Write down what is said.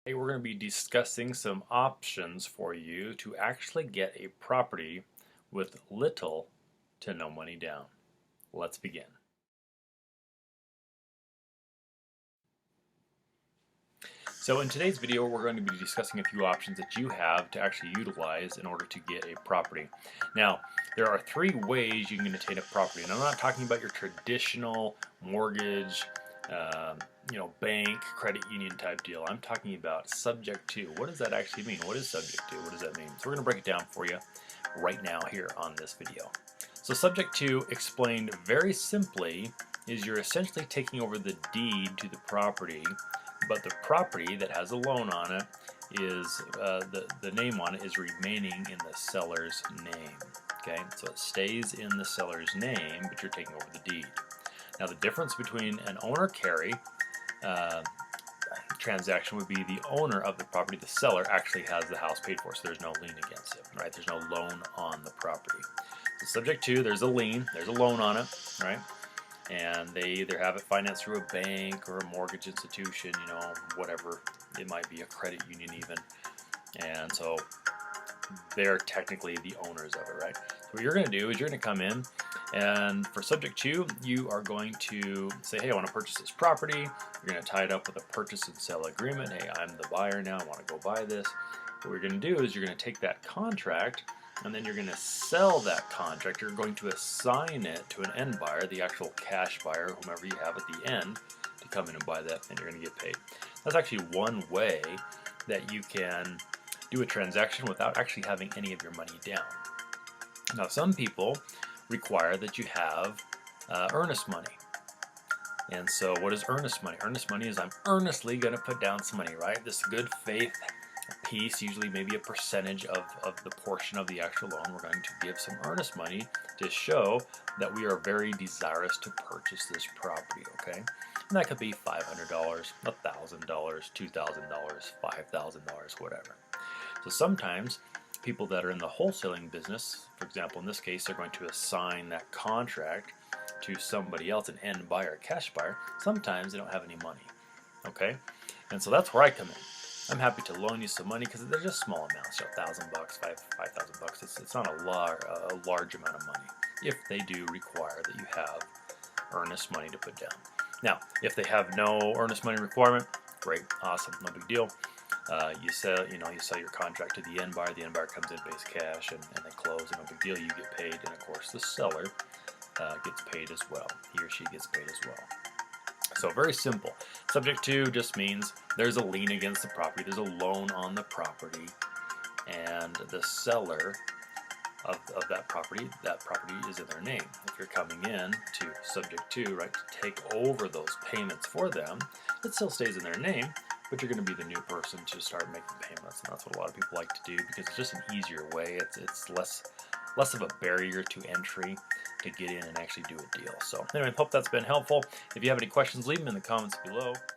Today we're going to be discussing some options for you to actually get a property with little to no money down. Let's begin. So in today's video we're going to be discussing a few options that you have to actually utilize in order to get a property. Now there are three ways you can attain a property, and I'm not talking about your traditional mortgage bank, credit union type deal. I'm talking about subject to. What does that actually mean? What is subject to? What does that mean? So we're going to break it down for you right now here on this video. So subject to, explained very simply, is you're essentially taking over the deed to the property, but the property that has a loan on it is, the name on it is remaining in the seller's name. Okay, so it stays in the seller's name, but you're taking over the deed. Now the difference between an owner carry transaction would be the owner of the property, the seller, actually has the house paid for, so there's no lien against it, right? There's no loan on the property. So subject to, there's a lien, there's a loan on it, right? And they either have it financed through a bank or a mortgage institution, whatever. It might be a credit union even. And so they're technically the owners of it, right? So what you're going to do is you're going to come in, and for subject to, you are going to say, hey, I want to purchase this property. You're going to tie it up with a purchase and sell agreement. Hey, I'm the buyer now. I want to go buy this. What we're going to do is you're going to take that contract, and then you're going to sell that contract. You're going to assign it to an end buyer, the actual cash buyer, whomever you have at the end, to come in and buy that, and you're going to get paid. That's actually one way that you can do a transaction without actually having any of your money down. Now, some people require that you have earnest money. And so what is earnest money? Earnest money is I'm earnestly going to put down some money, right? This good faith piece, usually maybe a percentage of the portion of the actual loan, we're going to give some earnest money to show that we are very desirous to purchase this property, okay? And that could be $500, $1,000, $2,000, $5,000, whatever. So sometimes people that are in the wholesaling business, for example, in this case, they're going to assign that contract to somebody else, an end buyer, a cash buyer. Sometimes they don't have any money, okay? And so that's where I come in. I'm happy to loan you some money because they're just small amounts, $1,000, $5,000. It's not a large amount of money if they do require that you have earnest money to put down. Now, if they have no earnest money requirement, great, awesome, no big deal. You sell your contract to the end buyer. The end buyer comes in, pays cash, and they close. And no big deal. You get paid, and of course the seller gets paid as well. He or she gets paid as well. So very simple. Subject to just means there's a lien against the property. There's a loan on the property, and the seller of that property is in their name. If you're coming in to subject to, right, to take over those payments for them, it still stays in their name, but you're going to be the new person to start making payments, and that's what a lot of people like to do because it's just an easier way. It's less of a barrier to entry to get in and actually do a deal. So anyway, I hope that's been helpful. If you have any questions, leave them in the comments below.